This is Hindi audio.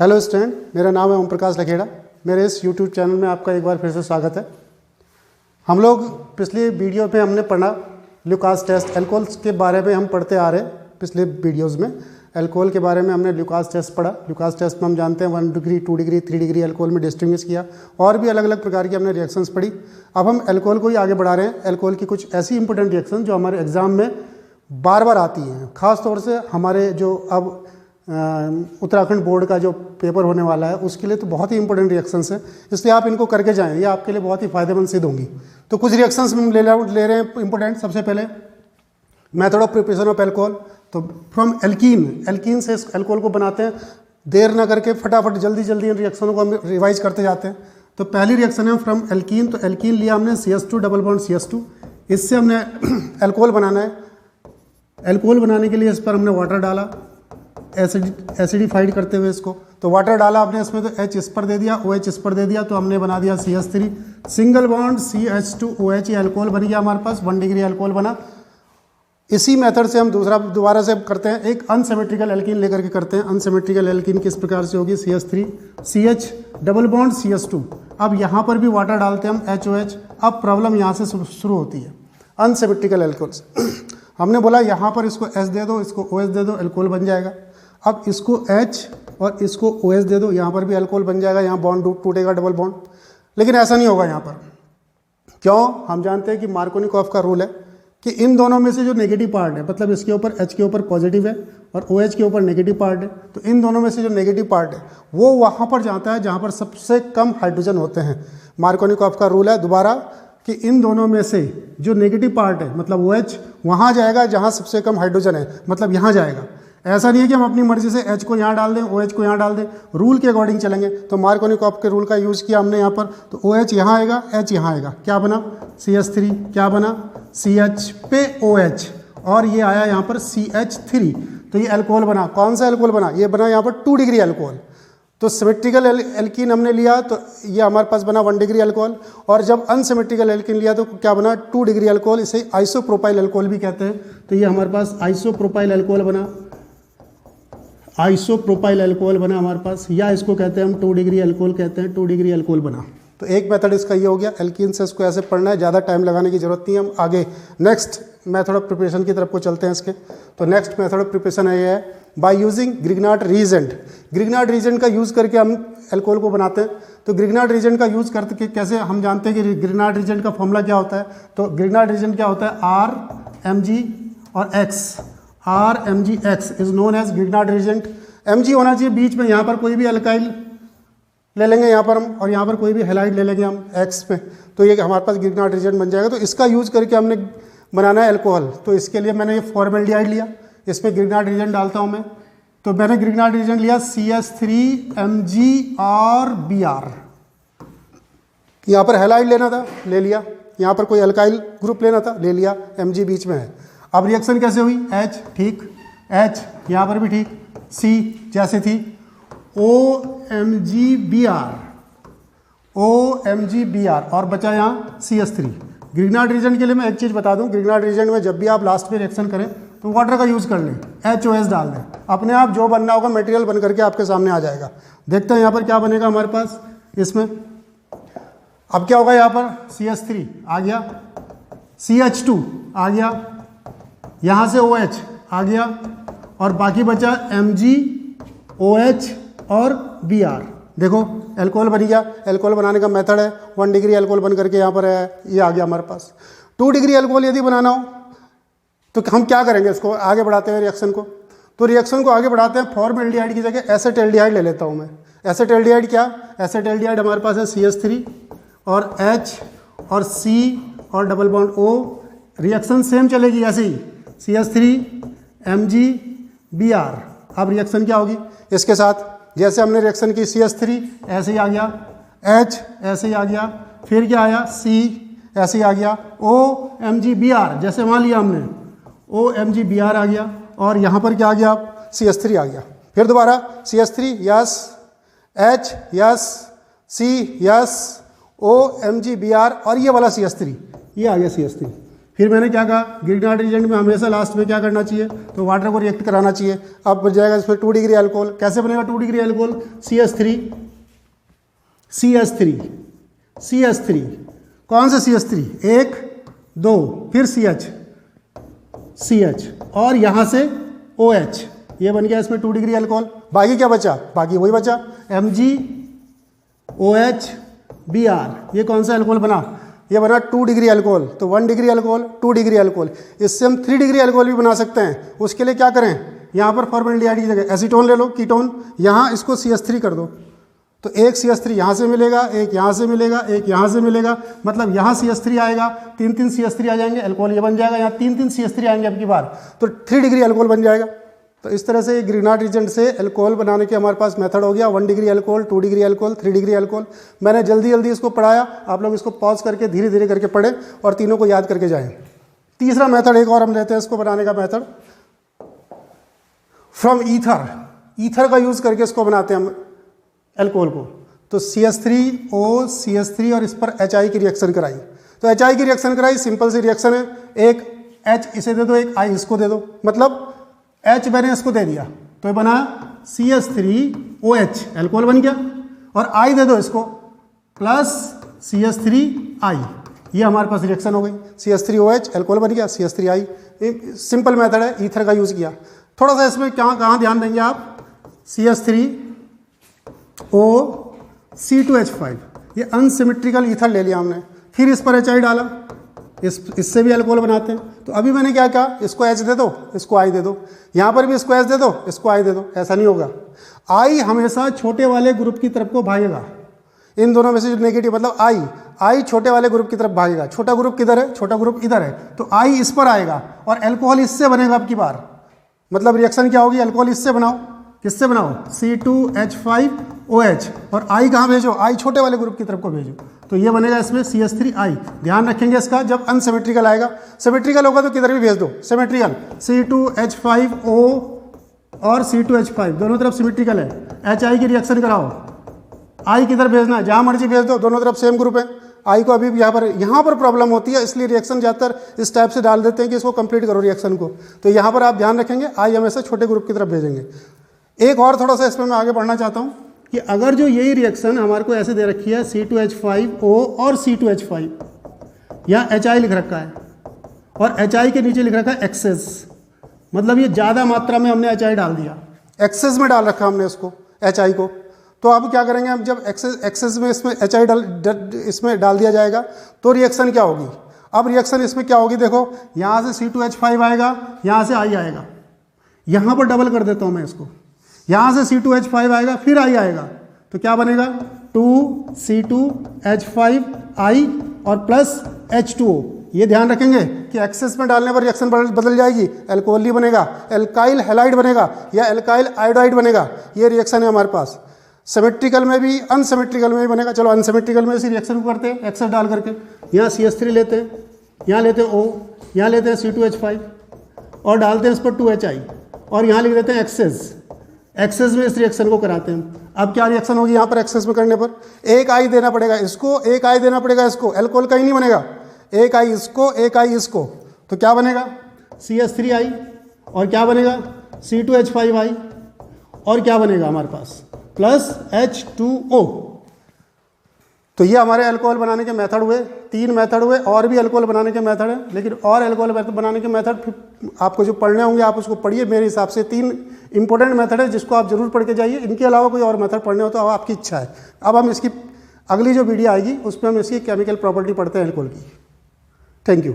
हेलो स्टूडेंट, मेरा नाम है ओम प्रकाश लखेड़ा। मेरे इस यूट्यूब चैनल में आपका एक बार फिर से स्वागत है। हम लोग पिछली वीडियो में हमने पढ़ा ल्यूकास टेस्ट, एल्कोहल के बारे में हम पढ़ते आ रहे हैं। पिछले वीडियोस में एल्कोहल के बारे में हमने ल्यूकास टेस्ट पढ़ा। ल्यूकास टेस्ट में हम जानते हैं 1 डिग्री, 2 डिग्री, 3 डिग्री एल्कोहल में डिस्टिंग्विश किया और भी अलग अलग प्रकार की हमने रिएक्शंस पढ़ी। अब हम एल्कोहल को ही आगे बढ़ा रहे हैं। एल्कोहल की कुछ ऐसी इंपॉर्टेंट रिएक्शन जो हमारे एग्जाम में बार बार आती हैं, ख़ास तौर से हमारे जो अब उत्तराखंड बोर्ड का जो पेपर होने वाला है उसके लिए तो बहुत ही इंपॉर्टेंट रिएक्शंस है, इसलिए आप इनको करके जाएं, ये आपके लिए बहुत ही फायदेमंद सिद्ध होंगी। तो कुछ रिएक्शंस हम ले रहे हैं इंपॉर्टेंट। सबसे पहले method of preparation of alcohol. तो फ्रॉम एल्कीन से एल्कोहल को बनाते हैं। देर ना करके फटाफट जल्दी जल्दी इन रिएक्शनों को हम रिवाइज करते जाते हैं। तो पहली रिएक्शन है फ्रॉम एल्कीन। तो एल्कीन लिया हमने CH2 डबल बॉन्ड CH2, इससे हमने एल्कोहल बनाना है। एल्कोहल बनाने के लिए इस पर हमने वाटर डाला, एसिडिफाइड करते हुए इसको। तो वाटर डाला आपने इसमें, तो H इस पर दे दिया, OH इस पर दे दिया, तो हमने बना दिया CH3 सिंगल बॉन्ड CH2OH। ये अल्कोहल बन गया हमारे पास, 1 डिग्री अल्कोहल बना। इसी मेथड से हम दोबारा से करते हैं, एक अनसिमेट्रिकल एल्कीन लेकर के करते हैं। अनसिमेट्रिकल एल्कीन किस प्रकार से होगी? CH3 CH double bond CH2। अब यहाँ पर भी वाटर डालते हैं हम, HOH। अब प्रॉब्लम यहाँ से शुरू होती है अनसिमेट्रिकल एल्कोहल्स। हमने बोला यहाँ पर इसको H दे दो, इसको OH दे दो, एल्कोहल बन जाएगा। अब इसको H और इसको OH दे दो, यहाँ पर भी अल्कोहल बन जाएगा, यहाँ बॉन्ड टूटेगा डबल बॉन्ड। लेकिन ऐसा नहीं होगा यहाँ पर। क्यों? हम जानते हैं कि मार्कोनिकॉफ का रूल है कि इन दोनों में से जो नेगेटिव पार्ट है, मतलब इसके ऊपर H के ऊपर पॉजिटिव है और OH के ऊपर नेगेटिव पार्ट है, तो इन दोनों में से जो नेगेटिव पार्ट है वो वहाँ पर जाता है जहाँ पर सबसे कम हाइड्रोजन होते हैं। मार्कोनिकॉफ का रूल है दोबारा कि इन दोनों में से जो नेगेटिव पार्ट है, मतलब OH, वहाँ जाएगा जहाँ सबसे कम हाइड्रोजन है, मतलब यहाँ जाएगा। ऐसा नहीं है कि हम अपनी मर्जी से H को यहाँ डाल दें, OH को यहाँ डाल दें, रूल के अकॉर्डिंग चलेंगे। तो मार्कोनिकॉफ के रूल का यूज़ किया हमने यहाँ पर। तो OH यहाँ आएगा, H यहाँ आएगा, क्या बना? CH3। क्या बना? CH पे OH, और ये आया यहाँ पर CH3। तो ये अल्कोहल बना। कौन सा अल्कोहल बना? ये बना यहाँ पर 2 डिग्री अल्कोहल। तो सिमेट्रिकल एल्कीन हमने लिया तो ये हमारे पास बना 1 डिग्री अल्कोहल, और जब अनसिमेट्रिकल एल्कीन लिया तो क्या बना? 2 डिग्री अल्कोहल। इसे आइसोप्रोपाइल अल्कोहल भी कहते हैं। तो ये हमारे पास आइसोप्रोपाइल अल्कोहल बना, आइसोप्रोपाइल अल्कोहल बना हमारे पास, या इसको कहते हैं हम 2 डिग्री अल्कोहल कहते हैं। 2 डिग्री अल्कोहल बना। तो एक मेथड इसका ये हो गया। एल्कीन से इसको ऐसे पढ़ना है, ज़्यादा टाइम लगाने की जरूरत नहीं है। हम आगे नेक्स्ट मेथड ऑफ प्रिपरेशन की तरफ को चलते हैं इसके। तो नेक्स्ट मेथड ऑफ प्रिपरेशन है ये है by using Grignard reagent. Grignard reagent का यूज़ करके हम एल्कोहल को बनाते हैं। तो ग्रिग्नार्ड रीजेंट का यूज़ करके कैसे? हम जानते हैं कि ग्रिग्नार्ड रीजेंट का फॉर्मूला क्या होता है। तो ग्रिग्नार्ड रीजेंट क्या होता है? RMg और X। RMgX is known as Grignard reagent. Mg होना चाहिए बीच में, यहाँ पर कोई भी अल्काइल ले लेंगे यहाँ पर हम, और यहाँ पर कोई भी हेलाइड ले लेंगे हम X में, तो ये हमारे पास ग्रिग्नार्ड रीजेंट बन जाएगा। तो इसका यूज़ करके हमने बनाना है एल्कोहल। तो इसके लिए मैंने ये फॉर्मेल्डिहाइड लिया, इसमें ग्रिग्नार्ड रीजेंट डालता हूँ मैं। तो मैंने ग्रिग्नार्ड रीजेंट लिया CH3Mg और Br। यहाँ पर हेलाइड लेना था, ले लिया। यहाँ पर कोई अल्काइल ग्रुप लेना था, ले लिया। Mg बीच में है। अब रिएक्शन कैसे हुई? H ठीक, H यहाँ पर भी ठीक, C जैसे थी, OMgBr और बचा यहाँ CH3। ग्रिग्नार्ड रीजेंट के लिए मैं एक चीज़ बता दूं, ग्रिग्नार्ड रीजेंट में जब भी आप लास्ट में रिएक्शन करें तो वाटर का यूज़ कर लें, HOS डाल दें, अपने आप जो बनना होगा मटेरियल बन करके आपके सामने आ जाएगा। देखते हैं यहाँ पर क्या बनेगा हमारे पास इसमें। अब क्या होगा? यहाँ पर CH3 आ गया, CH2 आ गया, यहाँ से OH आ गया, और बाकी बचा Mg, OH और Br। देखो एल्कोहल बन गया। एल्कोहल बनाने का मेथड है 1 डिग्री अल्कोहल बन करके यहाँ पर है, ये आ गया हमारे पास। 2 डिग्री अल्कोहल यदि बनाना हो तो हम क्या करेंगे? इसको आगे बढ़ाते हैं रिएक्शन को। तो रिएक्शन को आगे बढ़ाते हैं, फॉर्मेल्डिहाइड की जगह एसेटल्डिहाइड ले लेता हूँ मैं। एसेटल्डिहाइड क्या? एसेटल्डिहाइड हमारे पास है CH3 और H और C और double bond O। Reaction same चलेगी ऐसे ही, CH3Mg Br। अब रिएक्शन क्या होगी इसके साथ? जैसे हमने रिएक्शन की CH3 ऐसे ही आ गया, H ऐसे ही आ गया, फिर क्या आया? C ऐसे ही आ गया, OMgBr जैसे वहाँ लिया हमने, OMgBr आ गया, और यहाँ पर क्या आ गया? CH3 आ गया। फिर दोबारा CH3 yes, H yes, C yes, OMgBr, और ये वाला CH3, ये आ गया CH3। फिर मैंने क्या कहा, ग्रिग्नार्ड रिएजेंट में हमेशा लास्ट में क्या करना चाहिए, तो वाटर को रिएक्ट कराना चाहिए। अब बन जाएगा इसमें 2 डिग्री अल्कोहल। कैसे बनेगा 2 डिग्री अल्कोहल, CH3 कौन सा CH3, 1 2 फिर CH और यहाँ से OH, ये बन गया इसमें 2 डिग्री अल्कोहल। बाकी क्या बचा, बाकी वही बचा MgOH Br, ये कौन सा अल्कोहल बना, ये बना 2 डिग्री अल्कोहल। तो 1 डिग्री अल्कोहल, 2 डिग्री अल्कोहल, इससे हम 3 डिग्री अल्कोहल भी बना सकते हैं। उसके लिए क्या करें, यहाँ पर फॉर्मेल्डिहाइड की जगह एसीटोन ले लो, कीटोन, यहाँ इसको CH3 कर दो, तो एक CH3 यहाँ से मिलेगा, एक यहाँ से मिलेगा, एक यहाँ से मिलेगा, मतलब यहाँ CH3 आएगा, 3 CH3 आ जाएंगे, अल्कोहल ये बन जाएगा, यहाँ 3 CH3 आएंगे अब की बार, तो 3 डिग्री अल्कोहल बन जाएगा। तो इस तरह से ग्रिग्नार्ड रिएजेंट से अल्कोहल बनाने के हमारे पास मेथड हो गया, 1 degree alcohol, 2 degree alcohol, 3 degree alcohol. मैंने जल्दी जल्दी इसको पढ़ाया, आप लोग इसको पॉज करके धीरे धीरे करके पढ़ें और तीनों को याद करके जाएं। तीसरा मेथड एक और हम लेते हैं इसको बनाने का मेथड, फ्रॉम ईथर का यूज़ करके इसको बनाते हैं हम अल्कोहल को। तो CH3O CH3 और इस पर HI की रिएक्शन कराई, तो HI की रिएक्शन कराई, सिंपल सी रिएक्शन है, एक H इसे दे दो, एक I इसको दे दो, मतलब H मैंने इसको दे दिया तो ये बना CH3OH अल्कोहल बन गया, और I दे दो इसको प्लस CH3I, ये हमारे पास रिएक्शन हो गई, CH3OH अल्कोहल बन गया, CH3I। सिंपल मेथड है, ईथर का यूज़ किया। थोड़ा सा इसमें कहाँ ध्यान देंगे आप, CH3O C2H5, ये अनसिमेट्रिकल ईथर ले लिया हमने, फिर इस पर HI डाला, इससे भी अल्कोहल बनाते हैं। तो अभी मैंने क्या कहा, इसको H दे दो, इसको I दे दो, यहाँ पर भी इसको H दे दो, इसको I दे दो, ऐसा नहीं होगा। I हमेशा छोटे वाले ग्रुप की तरफ को भागेगा, इन दोनों में से जो नेगेटिव मतलब I छोटे वाले ग्रुप की तरफ भागेगा। छोटा ग्रुप किधर है, छोटा ग्रुप इधर है, तो I इस पर आएगा और अल्कोहल इससे बनेगा अब की बार, मतलब रिएक्शन क्या होगी, अल्कोहल इससे बनाओ, किससे बनाओ, C2H5OH, और I कहाँ भेजो, I छोटे वाले ग्रुप की तरफ को भेजो, तो ये बनेगा इसमें CH3I। ध्यान रखेंगे इसका, जब अनसिमेट्रिकल आएगा, सिमेट्रिकल होगा तो किधर भी भेज दो, सिमेट्रिकल C2H5O और C2H5 दोनों तरफ सिमेट्रिकल है, HI की रिएक्शन कराओ, I किधर भेजना है, जहाँ मर्जी भेज दो, दोनों तरफ सेम ग्रुप है। I को अभी भी यहाँ पर प्रॉब्लम होती है, इसलिए रिएक्शन ज़्यादातर इस टाइप से डाल देते हैं कि इसको कंप्लीट करो रिएक्शन को, तो यहाँ पर आप ध्यान रखेंगे I हमेशा छोटे ग्रुप की तरफ भेजेंगे। एक और थोड़ा सा इसमें मैं आगे बढ़ना चाहता हूँ कि अगर जो यही रिएक्शन हमारे को ऐसे दे रखी है C2H5O और C2H5, यहाँ HI लिख रखा है और HI के नीचे लिख रखा है एक्सेस, मतलब ये ज़्यादा मात्रा में हमने HI डाल दिया, एक्सेस में डाल रखा हमने इसको HI को। तो अब क्या करेंगे, हम जब एक्सेस में इसमें HI इसमें डाल दिया जाएगा तो रिएक्शन क्या होगी, अब रिएक्शन इसमें क्या होगी, देखो यहाँ से C2H5 आएगा, यहाँ से I आएगा, यहाँ पर डबल कर देता हूँ मैं इसको, यहाँ से C2H5 आएगा, फिर I आएगा, तो क्या बनेगा 2C2H5I और प्लस H2O। ये ध्यान रखेंगे कि एक्सेस में डालने पर रिएक्शन बदल जाएगी, अल्कोहल नहीं बनेगा, एल्काइल हैलाइड बनेगा या एल्काइल आयोडाइड बनेगा, ये रिएक्शन है हमारे पास। सिमेट्रिकल में भी अनसिमेट्रिकल में भी बनेगा। चलो अनसिमेट्रिकल में इसी रिएक्शन को करते हैं, एक्सेस डाल करके, यहाँ CH3 लेते हैं, यहाँ लेते हैं O, यहाँ लेते हैं C2H5 और डालते हैं इस पर 2HI और यहाँ लिख देते हैं एक्सेस, एक्सेस में इस रिएक्शन को कराते हैं। अब क्या रिएक्शन होगी, यहाँ पर एक्सेस में करने पर एक I देना पड़ेगा इसको, एक I देना पड़ेगा इसको, अल्कोहल कहीं नहीं बनेगा, एक I इसको, एक I इसको, तो क्या बनेगा CH3I और क्या बनेगा C2H5I और क्या बनेगा हमारे पास प्लस H2O। तो ये हमारे अल्कोहल बनाने के मेथड हुए, 3 मेथड हुए, और भी अल्कोहल बनाने के मेथड हैं, लेकिन और अल्कोहल बनाने के मेथड आपको जो पढ़ने होंगे आप उसको पढ़िए। मेरे हिसाब से 3 इंपॉर्टेंट मेथड है जिसको आप जरूर पढ़ के जाइए। इनके अलावा कोई और मेथड पढ़ने हो तो आपकी इच्छा है। अब हम इसकी अगली जो वीडियो आएगी उसमें हम इसकी केमिकल प्रॉपर्टी पढ़ते हैं अल्कोहल की। Thank you.